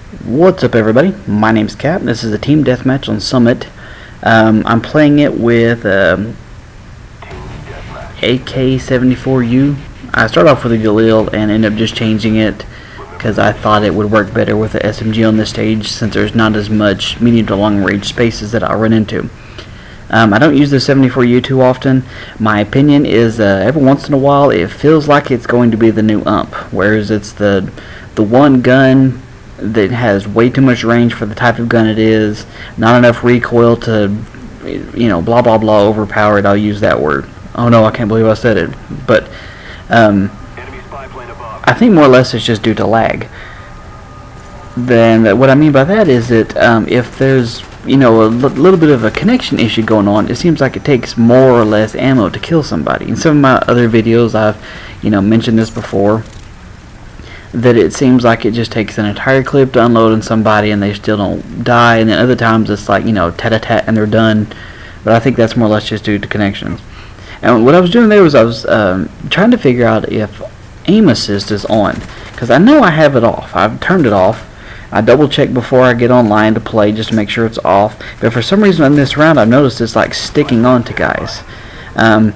What's up, everybody? My name's Cap. This is a team deathmatch on Summit. I'm playing it with AK-74U. I started off with a Galil and ended up just changing it because I thought it would work better with the SMG on this stage, since there's not as much medium to long range spaces that I'll run into. I don't use the 74U too often. My opinion is every once in a while it feels like it's going to be the new UMP, whereas it's the one gun that has way too much range for the type of gun it is, not enough recoil to, blah blah blah, overpowered. I'll use that word. Oh no, I can't believe I said it. But I think more or less it's just due to lag. Then what I mean by that is that if there's a little bit of a connection issue going on, it seems like it takes more or less ammo to kill somebody. In some of my other videos I've mentioned this before, that it seems like it just takes an entire clip to unload on somebody and they still don't die, and then other times it's like tat-a-tat and they're done. But I think that's more or less just due to connections. And what I was doing there was I was trying to figure out if aim assist is on, because I know I have it off. I've turned it off. I double check before I get online to play just to make sure it's off, but for some reason in this round I've noticed it's like sticking on to guys. And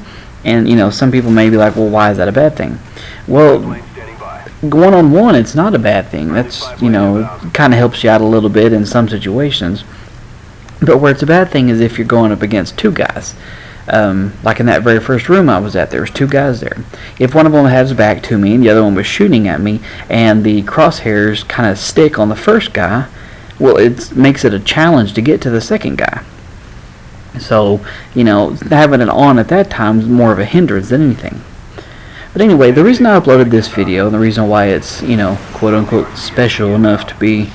some people may be like, well, why is that a bad thing? Well, going on one, it's not a bad thing. That's, kind of helps you out a little bit in some situations. But where it's a bad thing is if you're going up against two guys. Like in that very first room I was at, there was two guys there. If one of them has his back to me and the other one was shooting at me, and the crosshairs kind of stick on the first guy, well, it makes it a challenge to get to the second guy. So, having it on at that time is more of a hindrance than anything. But anyway, the reason I uploaded this video, and the reason why it's, quote-unquote special enough to be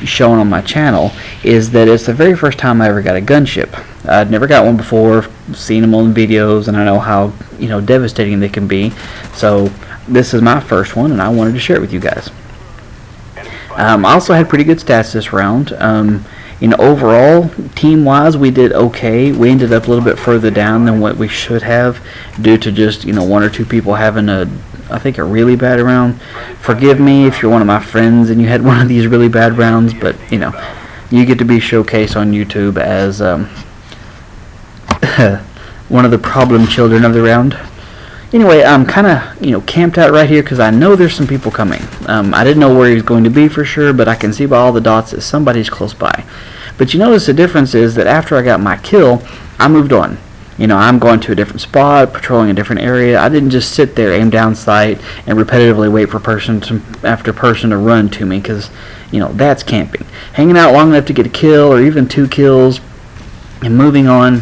shown on my channel, is that it's the very first time I ever got a gunship. I'd never got one before, seen them on videos, and I know how, devastating they can be. So this is my first one, and I wanted to share it with you guys. I also had pretty good stats this round. Overall, team-wise, we did okay. We ended up a little bit further down than what we should have, due to just, one or two people having I think a really bad round. Forgive me if you're one of my friends and you had one of these really bad rounds, but, you get to be showcased on YouTube as one of the problem children of the round. Anyway, I'm kind of, camped out right here because I know there's some people coming. I didn't know where he's going to be for sure, but I can see by all the dots that somebody's close by. But you notice the difference is that after I got my kill, I moved on. I'm going to a different spot, patrolling a different area. I didn't just sit there, aim down sight, and repetitively wait for person after person to run to me, because, that's camping. Hanging out long enough to get a kill, or even 2 kills, and moving on,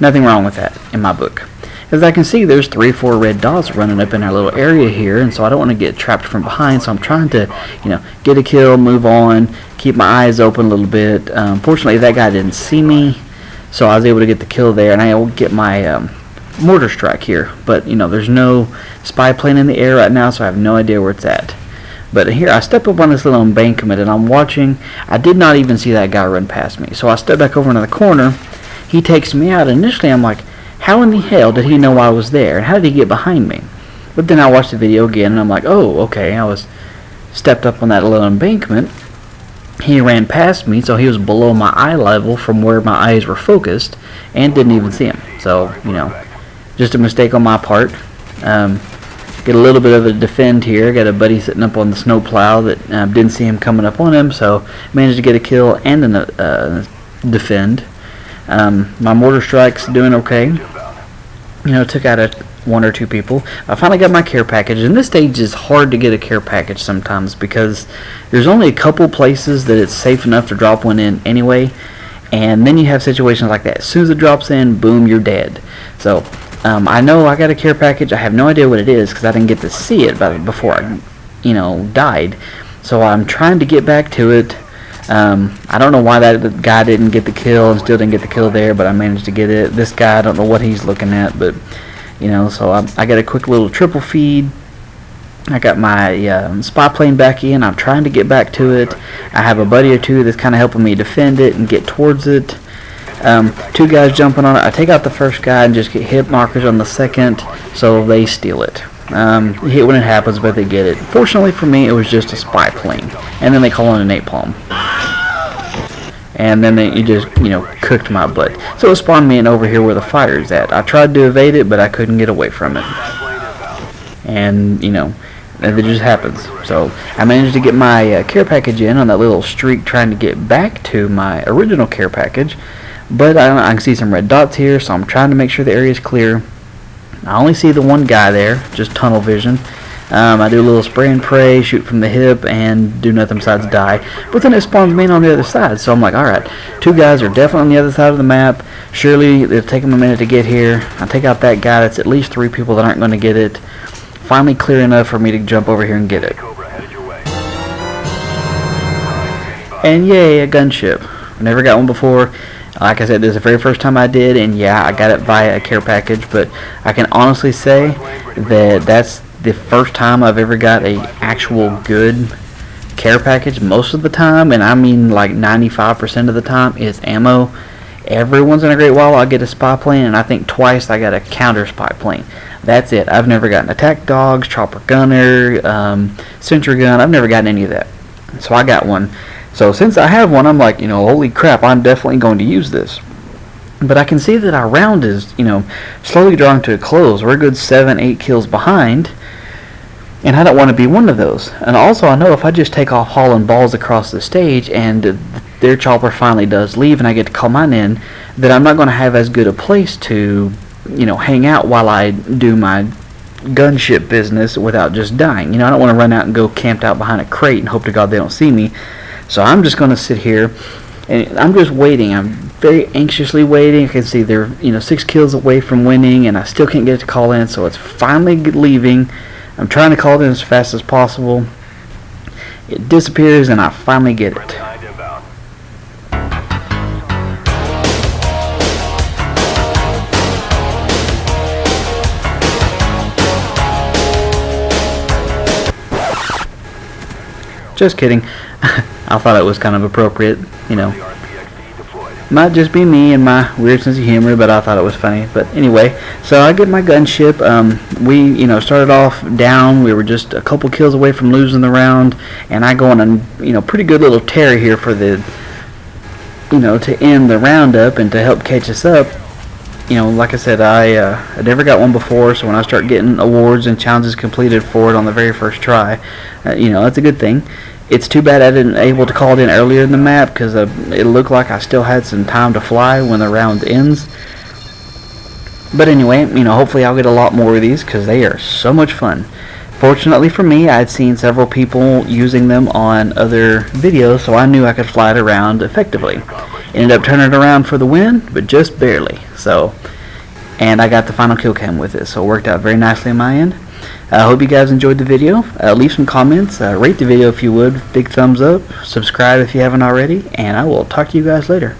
nothing wrong with that in my book. As I can see, there's 3 or 4 red dots running up in our little area here, and so I don't want to get trapped from behind, so I'm trying to, get a kill, move on, keep my eyes open a little bit. Fortunately, that guy didn't see me, so I was able to get the kill there, and I will get my mortar strike here. But, there's no spy plane in the air right now, so I have no idea where it's at. But here, I step up on this little embankment, and I'm watching. I did not even see that guy run past me, so I step back over into the corner. He takes me out, and initially I'm like, how in the hell did he know I was there? And how did he get behind me? But then I watched the video again, and I'm like, oh, okay. I was stepped up on that little embankment. He ran past me, so he was below my eye level from where my eyes were focused, and didn't even see him. So, just a mistake on my part. Get a little bit of a defend here. Got a buddy sitting up on the snowplow that didn't see him coming up on him, so managed to get a kill and a defend. My mortar strike's doing okay. Took out 1 or 2 people. I finally got my care package, and this stage is hard to get a care package sometimes because there's only a couple places that it's safe enough to drop one in anyway, and then you have situations like that. As soon as it drops in, boom, you're dead. So I know I got a care package. I have no idea what it is because I didn't get to see it before I died. So I'm trying to get back to it. I don't know why that guy didn't get the kill and still didn't get the kill there, but I managed to get it. This guy, I don't know what he's looking at, but so I got a quick little triple feed. I got my spy plane back in. I'm trying to get back to it. I have a buddy or two that's kind of helping me defend it and get towards it. 2 guys jumping on it. I take out the first guy and just get hit markers on the second, so they steal it. hit when it happens, but they get it. Fortunately for me, it was just a spy plane, and then they call in a napalm, and then it just, cooked my butt. So it spawned me in over here where the fire's at. I tried to evade it, but I couldn't get away from it, and it just happens. So I managed to get my care package in on that little streak, trying to get back to my original care package, but I can see some red dots here, so I'm trying to make sure the area is clear. I only see the one guy there, just tunnel vision. I do a little spray and pray, shoot from the hip, and do nothing besides die. But then it spawns me in on the other side, so I'm like, alright, two guys are definitely on the other side of the map. Surely it'll take them a minute to get here. I take out that guy. That's at least 3 people that aren't going to get it. Finally clear enough for me to jump over here and get it. And yay, a gunship. I never got one before. Like I said, this is the very first time I did, and yeah, I got it via a care package, but I can honestly say that that's the first time I've ever got a actual good care package. Most of the time, and I mean like 95% of the time, is ammo. Every once in a great while I'll get a spy plane, and I think twice I got a counter spy plane. That's it. I've never gotten attack dogs, chopper gunner, sentry gun. I've never gotten any of that. So I got one. So since I have one, I'm like, holy crap, I'm definitely going to use this. But I can see that our round is, slowly drawing to a close. We're a good 7-8 kills behind, and I don't want to be one of those. And also, I know if I just take off hauling balls across the stage and their chopper finally does leave and I get to call mine in, that I'm not going to have as good a place to, hang out while I do my gunship business without just dying. I don't want to run out and go camped out behind a crate and hope to God they don't see me. So I'm just going to sit here, and I'm just waiting. I'm very anxiously waiting. I can see they're 6 kills away from winning, and I still can't get it to call in, so it's finally leaving. I'm trying to call it in as fast as possible. It disappears, and I finally get it. Just kidding. I thought it was kind of appropriate, Might just be me and my weird sense of humor, but I thought it was funny. But anyway, so I get my gunship. We, started off down. We were just a couple kills away from losing the round, and I go on a, pretty good little tear here for the, to end the roundup and to help catch us up. Like I said, I never got one before, so when I start getting awards and challenges completed for it on the very first try, that's a good thing. It's too bad I didn't able to call it in earlier in the map, because it looked like I still had some time to fly when the round ends. But anyway, hopefully I'll get a lot more of these, because they are so much fun. Fortunately for me, I'd seen several people using them on other videos, so I knew I could fly it around effectively. Ended up turning it around for the win, but just barely. And I got the final kill cam with it, so it worked out very nicely on my end. I hope you guys enjoyed the video. Leave some comments, rate the video if you would, big thumbs up, subscribe if you haven't already, and I will talk to you guys later.